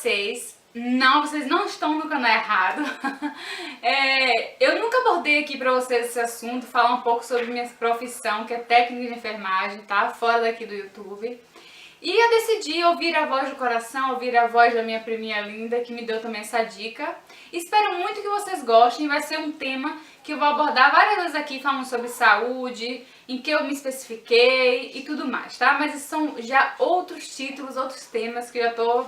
vocês. Não, vocês não estão no canal errado. Eu nunca abordei aqui pra vocês esse assunto, falar um pouco sobre minha profissão, que é técnica de enfermagem, tá? Fora daqui do YouTube. E eu decidi ouvir a voz do coração, ouvir a voz da minha priminha linda, que me deu também essa dica. Espero muito que vocês gostem, vai ser um tema que eu vou abordar várias vezes aqui, falando sobre saúde, em que eu me especifiquei e tudo mais, tá? Mas esses são já outros títulos, outros temas que eu já tô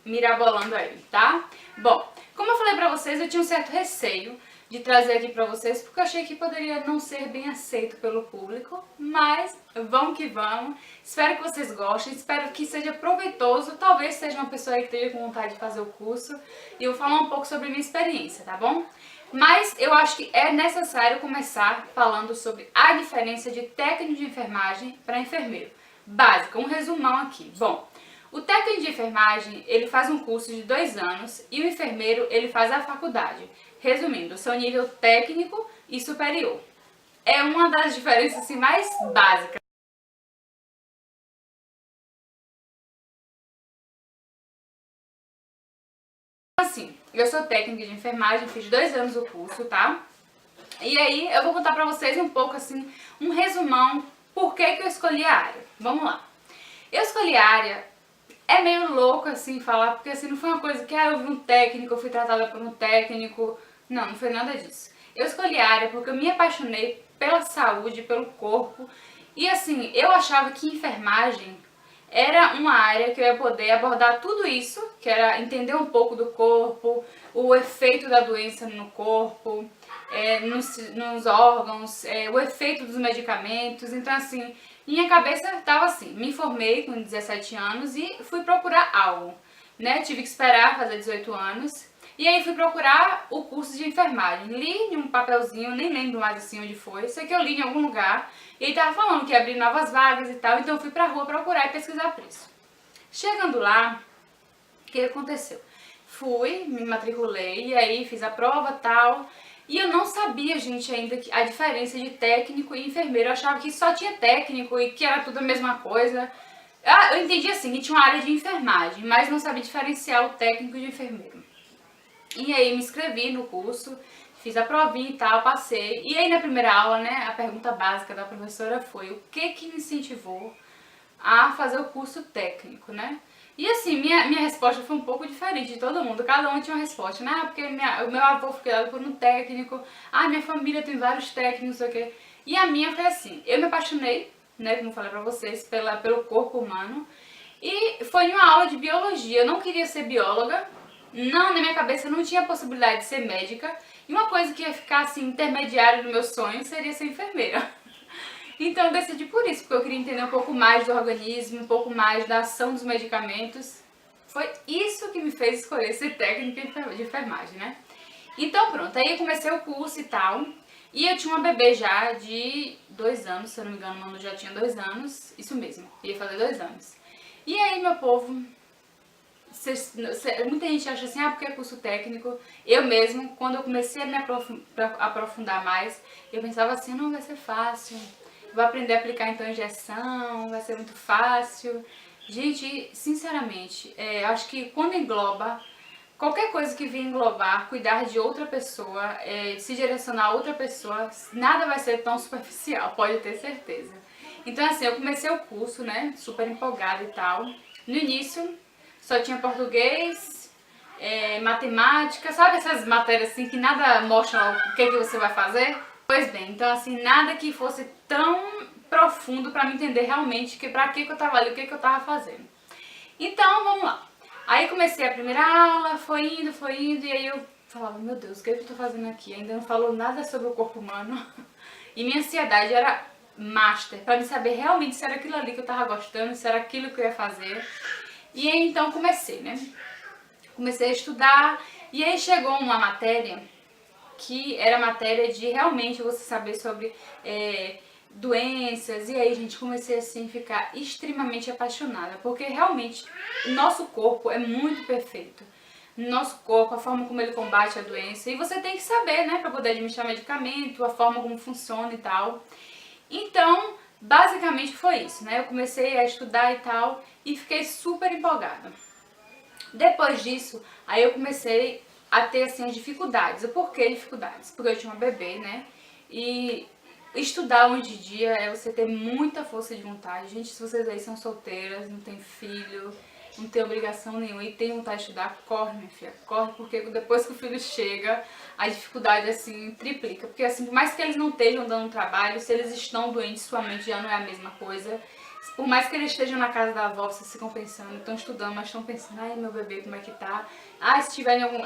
mirabolando aí, tá? Bom, como eu falei pra vocês, eu tinha um certo receio de trazer aqui pra vocês, porque eu achei que poderia não ser bem aceito pelo público, mas vamos que vamos. Espero que vocês gostem, espero que seja proveitoso, talvez seja uma pessoa aí que esteja com vontade de fazer o curso, e eu vou falar um pouco sobre a minha experiência, tá bom? Mas eu acho que é necessário começar falando sobre a diferença de técnico de enfermagem para enfermeiro. Básico, um resumão aqui. Bom, o técnico de enfermagem, ele faz um curso de 2 anos e o enfermeiro, ele faz a faculdade. Resumindo, o seu nível técnico e superior. É uma das diferenças assim, mais básicas. Assim, eu sou técnica de enfermagem, fiz 2 anos o curso, tá? E aí eu vou contar pra vocês um pouco assim, um resumão, por que eu escolhi a área. Vamos lá. Eu escolhi a área. É meio louco assim falar, porque assim não foi uma coisa que eu vi um técnico, eu fui tratada por um técnico. Não foi nada disso. Eu escolhi a área porque eu me apaixonei pela saúde, pelo corpo. E assim, eu achava que enfermagem era uma área que eu ia poder abordar tudo isso, que era entender um pouco do corpo, o efeito da doença no corpo, nos órgãos, o efeito dos medicamentos. Então assim, minha cabeça estava assim, me formei com 17 anos e fui procurar algo, né? Tive que esperar fazer 18 anos e aí fui procurar o curso de enfermagem. Li em um papelzinho, nem lembro mais assim onde foi, sei que eu li em algum lugar e ele tava falando que ia abrir novas vagas e tal, então eu fui pra rua procurar e pesquisar preço. Chegando lá, o que aconteceu? Fui, me matriculei e aí fiz a prova e tal. E eu não sabia, gente, ainda a diferença de técnico e enfermeiro. Eu achava que só tinha técnico e que era tudo a mesma coisa. Eu entendi assim, que tinha uma área de enfermagem, mas não sabia diferenciar o técnico de enfermeiro. E aí me inscrevi no curso, fiz a provinha e tal, passei. E aí na primeira aula, né, a pergunta básica da professora foi o que me incentivou a fazer o curso técnico, né? E assim, minha resposta foi um pouco diferente de todo mundo, cada um tinha uma resposta, né? Porque o meu avô foi criado por um técnico, minha família tem vários técnicos, não sei o quê. E a minha foi assim, eu me apaixonei, né, como eu falei pra vocês, pelo corpo humano, e foi em uma aula de biologia. Eu não queria ser bióloga, não, na minha cabeça não tinha a possibilidade de ser médica, e uma coisa que ia ficar assim, intermediária do meu sonho seria ser enfermeira. Então eu decidi por isso, porque eu queria entender um pouco mais do organismo, um pouco mais da ação dos medicamentos. Foi isso que me fez escolher ser técnica de enfermagem, né? Então pronto, aí eu comecei o curso e tal, e eu tinha uma bebê já de 2 anos, se eu não me engano, o Manu já tinha 2 anos, isso mesmo, ia fazer 2 anos. E aí, meu povo, muita gente acha assim, porque é curso técnico. Eu mesmo, quando eu comecei a me aprofundar mais, eu pensava assim, não vai ser fácil, vou aprender a aplicar então injeção, vai ser muito fácil. Gente, sinceramente, acho que quando engloba, qualquer coisa que venha englobar, cuidar de outra pessoa, se direcionar a outra pessoa, nada vai ser tão superficial, pode ter certeza. Então assim, eu comecei o curso, né, super empolgada e tal. No início, só tinha português, matemática, sabe essas matérias assim que nada mostra o que você vai fazer? Pois bem, então assim, nada que fosse tão profundo pra me entender realmente pra que eu tava ali, o que eu tava fazendo. Então, vamos lá. Aí comecei a primeira aula, foi indo, e aí eu falava, meu Deus, o que eu tô fazendo aqui? Ainda não falou nada sobre o corpo humano. E minha ansiedade era master, pra me saber realmente se era aquilo ali que eu tava gostando, se era aquilo que eu ia fazer. E aí então comecei, né? Comecei a estudar, e aí chegou uma matéria que era matéria de realmente você saber sobre doenças, e aí, gente, comecei assim a ficar extremamente apaixonada, porque realmente o nosso corpo é muito perfeito. Nosso corpo, a forma como ele combate a doença, e você tem que saber, né, pra poder administrar medicamento, a forma como funciona e tal. Então, basicamente foi isso, né, eu comecei a estudar e tal, e fiquei super empolgada. Depois disso, aí eu comecei a ter, assim, as dificuldades. O porquê dificuldades? Porque eu tinha uma bebê, né? E estudar hoje em dia é você ter muita força de vontade. Gente, se vocês aí são solteiras, não tem filho, não tem obrigação nenhuma e tem vontade de estudar, corre, minha filha, corre, porque depois que o filho chega, a dificuldade, assim, triplica. Porque, assim, por mais que eles não estejam dando trabalho, se eles estão doentes, sua mente já não é a mesma coisa. Por mais que eles estejam na casa da avó, vocês ficam pensando, estão estudando, mas estão pensando, ai, meu bebê, como é que tá? Ai, se tiver em algum...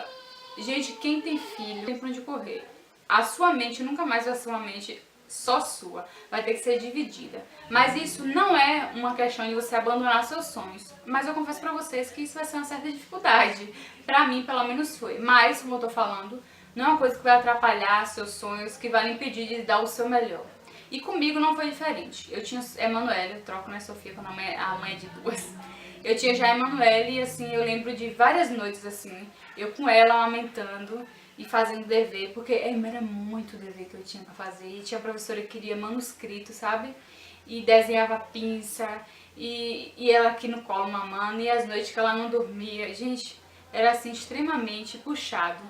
Gente, quem tem filho, tem pra onde correr. A sua mente nunca mais vai ser uma mente só sua, vai ter que ser dividida. Mas isso não é uma questão de você abandonar seus sonhos. Mas eu confesso pra vocês que isso vai ser uma certa dificuldade. Pra mim, pelo menos foi. Mas, como eu tô falando, não é uma coisa que vai atrapalhar seus sonhos, que vai lhe impedir de dar o seu melhor. E comigo não foi diferente. Eu tinha Emanuele, eu troco, né, Sofia, quando a mãe é de duas. Eu tinha já a Emanuele e, assim, eu lembro de várias noites, assim, eu com ela amamentando e fazendo dever, porque era muito dever que eu tinha pra fazer. E tinha professora que queria manuscrito, sabe? E desenhava pinça, e ela aqui no colo mamando, e as noites que ela não dormia. Gente, era, assim, extremamente puxado.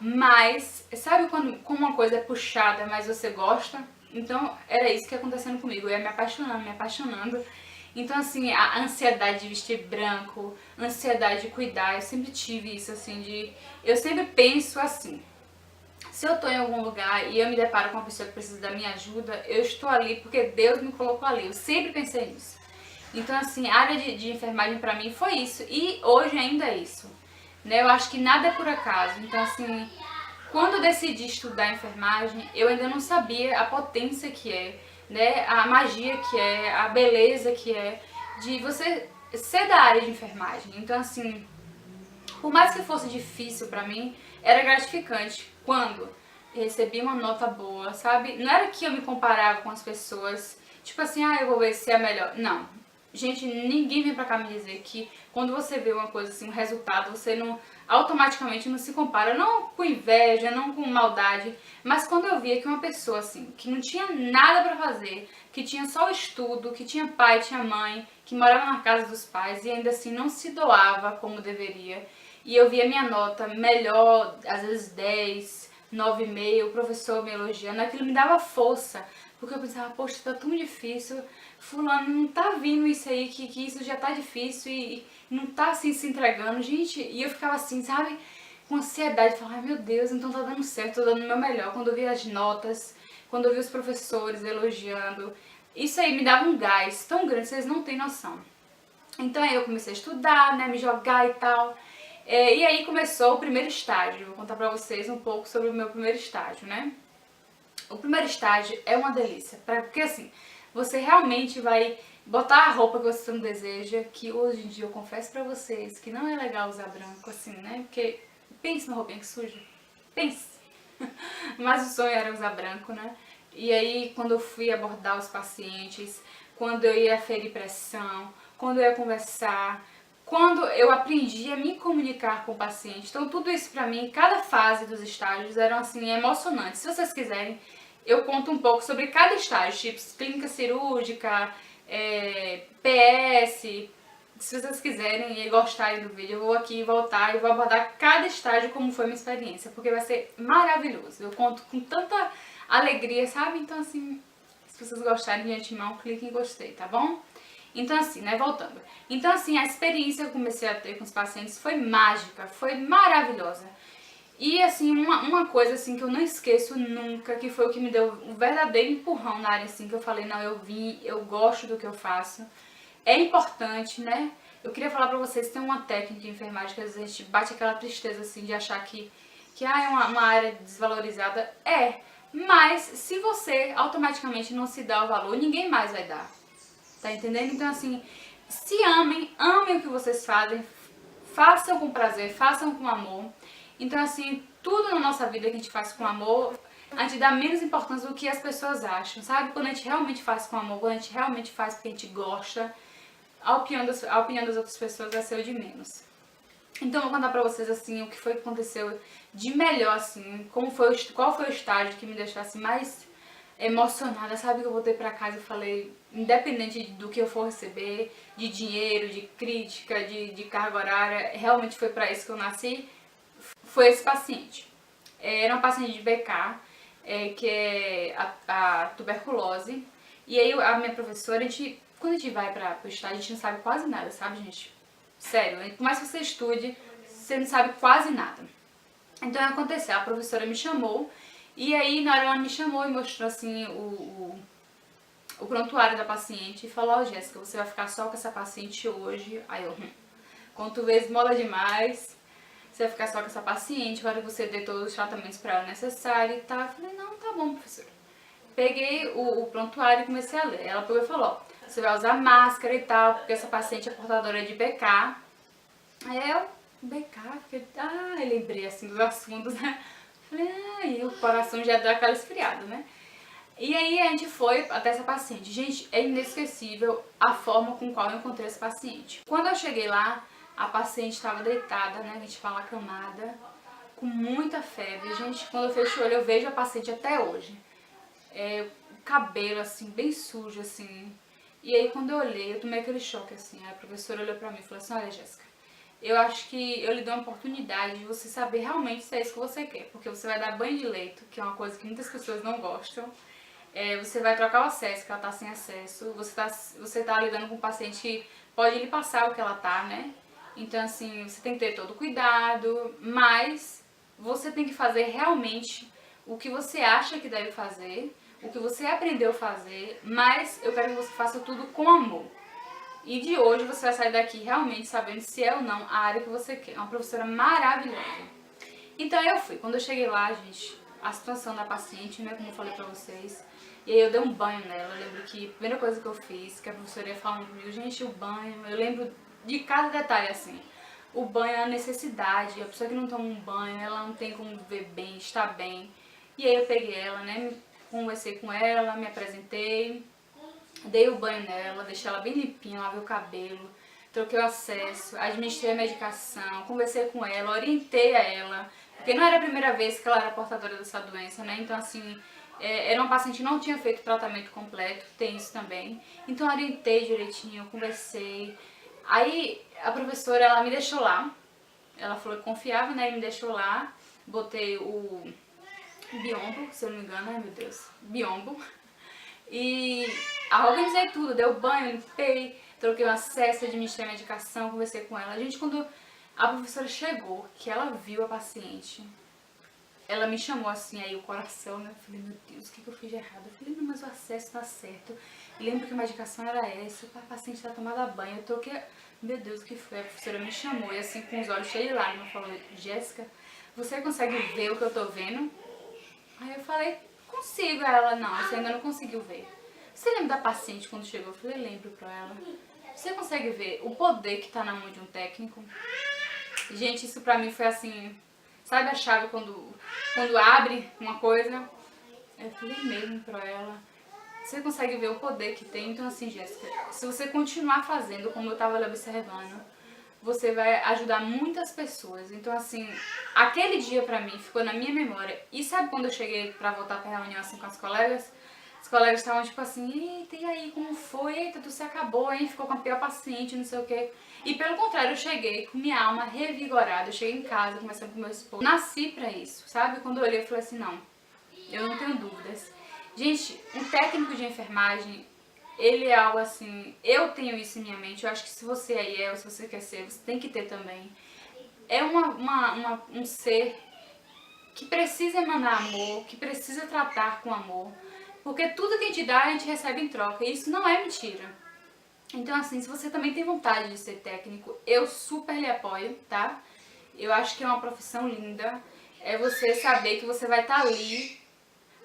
Mas, sabe quando como uma coisa é puxada, mas você gosta? Então, era isso que ia acontecendo comigo. Eu ia me apaixonando, me apaixonando. Então, assim, a ansiedade de vestir branco, ansiedade de cuidar, eu sempre tive isso, assim, de... Eu sempre penso assim, se eu tô em algum lugar e eu me deparo com uma pessoa que precisa da minha ajuda, eu estou ali porque Deus me colocou ali. Eu sempre pensei nisso. Então, assim, a área de enfermagem pra mim foi isso. E hoje ainda é isso. Né? Eu acho que nada é por acaso. Então, assim, quando eu decidi estudar enfermagem, eu ainda não sabia a potência que é, né, a magia que é, a beleza que é de você ser da área de enfermagem. Então, assim, por mais que fosse difícil pra mim, era gratificante quando eu recebi uma nota boa, sabe? Não era que eu me comparava com as pessoas, tipo assim, ah, eu vou ver se é melhor. Não. Gente, ninguém vem pra cá me dizer que quando você vê uma coisa assim, um resultado, você não automaticamente não se compara, não com inveja, não com maldade, mas quando eu via que uma pessoa assim, que não tinha nada pra fazer, que tinha só o estudo, que tinha pai, tinha mãe, que morava na casa dos pais e ainda assim não se doava como deveria, e eu via minha nota melhor, às vezes 10, 9,5, o professor me elogiando, aquilo me dava força, porque eu pensava, poxa, tá tão difícil, fulano não tá vindo isso aí, que isso já tá difícil e não tá assim se entregando, gente, e eu ficava assim, sabe, com ansiedade, falava, ai meu Deus, então tá dando certo, tô dando o meu melhor, quando eu via as notas, quando eu via os professores elogiando, isso aí me dava um gás tão grande, vocês não têm noção. Então aí eu comecei a estudar, né, me jogar e tal, e aí começou o primeiro estágio, vou contar pra vocês um pouco sobre o meu primeiro estágio, né. O primeiro estágio é uma delícia, porque assim, você realmente vai botar a roupa que você não deseja, que hoje em dia eu confesso pra vocês que não é legal usar branco assim, né? Porque pense na roupinha que suja, pense. Mas o sonho era usar branco, né? E aí quando eu fui abordar os pacientes, quando eu ia aferir pressão, quando eu ia conversar, quando eu aprendi a me comunicar com o paciente. Então tudo isso pra mim, cada fase dos estágios eram assim emocionantes. Se vocês quiserem, eu conto um pouco sobre cada estágio, tipo clínica cirúrgica, PS. Se vocês quiserem e gostarem do vídeo, eu vou aqui voltar e vou abordar cada estágio como foi minha experiência, porque vai ser maravilhoso. Eu conto com tanta alegria, sabe? Então assim, se vocês gostarem de antemão, clique em gostei, tá bom? Então assim, né, voltando. Então assim, a experiência que eu comecei a ter com os pacientes foi mágica, foi maravilhosa. E assim, uma coisa assim que eu não esqueço nunca, que foi o que me deu um verdadeiro empurrão na área assim, que eu falei, não, eu gosto do que eu faço. É importante, né? Eu queria falar pra vocês, tem uma técnica de enfermagem que às vezes a gente bate aquela tristeza assim de achar que é uma área desvalorizada. Mas se você automaticamente não se dá o valor, ninguém mais vai dar. Tá entendendo? Então assim, se amem o que vocês fazem, façam com prazer, façam com amor. Então assim, tudo na nossa vida que a gente faz com amor, a gente dá menos importância do que as pessoas acham, sabe? Quando a gente realmente faz com amor, quando a gente realmente faz porque a gente gosta, a opinião das outras pessoas vai ser o de menos. Então eu vou contar pra vocês assim, o que foi que aconteceu de melhor assim, qual foi o estágio que me deixou assim mais emocionada, sabe? Que eu voltei pra casa e falei, independente do que eu for receber, de dinheiro, de crítica, de carga horária, realmente foi para isso que eu nasci, foi esse paciente. Era um paciente de BK, que é a tuberculose, e aí a minha professora, quando a gente vai para o estágio, a gente não sabe quase nada, sabe, gente? Sério, por mais que você estude, você não sabe quase nada. Então aconteceu, a professora me chamou, e aí na hora ela me chamou e mostrou assim o prontuário da paciente e falou: ó, Jéssica, você vai ficar só com essa paciente hoje. Aí eu, quando tu vê esmola demais, você vai ficar só com essa paciente, agora que você dê todos os tratamentos para ela necessários e tal. Eu falei: não, tá bom, professora. Peguei o prontuário e comecei a ler. Ela pegou e falou: ó, você vai usar máscara e tal, porque essa paciente é portadora de BK. Aí eu, BK, porque, lembrei assim dos assuntos, né? Falei, e o coração já deu aquela esfriada, né? E aí a gente foi até essa paciente. Gente, é inesquecível a forma com qual eu encontrei essa paciente. Quando eu cheguei lá, a paciente estava deitada, né? A gente fala acamada, com muita febre. Gente, quando eu fecho o olho, eu vejo a paciente até hoje. O cabelo, assim, bem sujo, assim. E aí quando eu olhei, eu tomei aquele choque, assim. A professora olhou pra mim e falou assim: olha, Jéssica, eu acho que eu lhe dou uma oportunidade de você saber realmente se é isso que você quer. Porque você vai dar banho de leito, que é uma coisa que muitas pessoas não gostam. Você vai trocar o acesso, que ela tá sem acesso. Você tá lidando com um paciente que pode lhe passar o que ela tá, né? Então, assim, você tem que ter todo cuidado, mas você tem que fazer realmente o que você acha que deve fazer, o que você aprendeu a fazer, mas eu quero que você faça tudo com amor. E de hoje você vai sair daqui realmente sabendo se é ou não a área que você quer. É uma professora maravilhosa. Então eu fui. Quando eu cheguei lá, gente, a situação da paciente, né, como eu falei pra vocês, e aí eu dei um banho nela. Eu lembro que a primeira coisa que eu fiz, que a professora ia falando comigo, gente, o banho, eu lembro de cada detalhe assim. O banho é a necessidade, a pessoa que não toma um banho, ela não tem como viver bem, estar bem. E aí eu peguei ela, né, conversei com ela, me apresentei, dei o banho nela, deixei ela bem limpinha, lavei o cabelo, troquei o acesso, administrei a medicação, conversei com ela, orientei a ela, porque não era a primeira vez que ela era portadora dessa doença, né? Então, assim, era uma paciente que não tinha feito tratamento completo, tem isso também. Então, orientei direitinho, conversei. Aí, a professora, ela me deixou lá, ela falou que confiava, né? E me deixou lá, botei o biombo, se eu não me engano, ai meu Deus, biombo. E organizei tudo, dei o banho, limpei, troquei o acesso, administrei a medicação, conversei com ela. Gente, quando a professora chegou, que ela viu a paciente, ela me chamou assim, aí o coração, né? Eu falei, meu Deus, o que eu fiz de errado? Eu falei, não, mas o acesso tá certo. E lembro que a medicação era essa, a paciente tá tomando banho. Eu troquei, meu Deus, o que foi? A professora me chamou e assim, com os olhos cheios de lágrimas, falou, Jéssica, você consegue ver o que eu tô vendo? Aí eu falei, consigo. Ela, não, você ainda não conseguiu ver. Você lembra da paciente quando chegou? Eu falei, lembro pra ela. Você consegue ver o poder que tá na mão de um técnico? Gente, isso pra mim foi assim, sabe a chave quando abre uma coisa? Eu falei mesmo pra ela. Você consegue ver o poder que tem? Então assim, Jéssica, se você continuar fazendo como eu tava ali observando, você vai ajudar muitas pessoas. Então assim, aquele dia pra mim ficou na minha memória. E sabe quando eu cheguei pra voltar pra reunião assim com as colegas? Os colegas estavam tipo assim, eita, e aí, como foi? Eita, tu se acabou, hein? Ficou com a pior paciente, não sei o quê. E pelo contrário, eu cheguei com minha alma revigorada. Eu cheguei em casa, conversando com meu esposo. Nasci pra isso, sabe? Quando eu olhei, eu falei assim, não, eu não tenho dúvidas. Gente, um técnico de enfermagem, ele é algo assim, eu tenho isso em minha mente, eu acho que se você aí é, ou se você quer ser, você tem que ter também. É um ser que precisa emanar amor, que precisa tratar com amor, porque tudo que a gente dá, a gente recebe em troca, e isso não é mentira. Então assim, se você também tem vontade de ser técnico, eu super lhe apoio, tá? Eu acho que é uma profissão linda, é você saber que você vai estar ali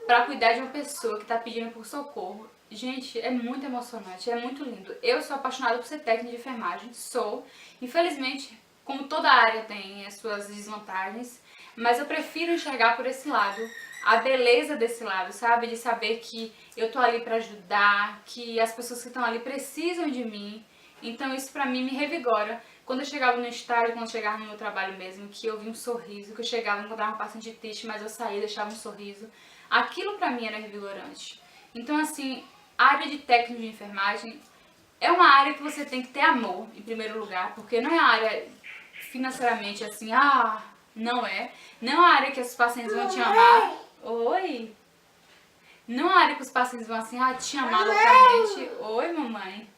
pra cuidar de uma pessoa que tá pedindo por socorro. Gente, é muito emocionante, é muito lindo. Eu sou apaixonada por ser técnica de enfermagem, sou. Infelizmente, como toda área tem as suas desvantagens, mas eu prefiro enxergar por esse lado, a beleza desse lado, sabe? De saber que eu tô ali pra ajudar, que as pessoas que estão ali precisam de mim. Então isso pra mim me revigora. Quando eu chegava no estágio, quando eu chegava no meu trabalho mesmo, que eu vi um sorriso, que eu chegava, encontrava um paciente triste, mas eu saía e deixava um sorriso. Aquilo pra mim era revigorante. Então assim, A área de técnico de enfermagem é uma área que você tem que ter amor, em primeiro lugar, porque não é uma área financeiramente assim, não é. Não é uma área que os pacientes vão te amar. Oi! Não é uma área que os pacientes vão assim, te amar loucamente. Oi, mamãe.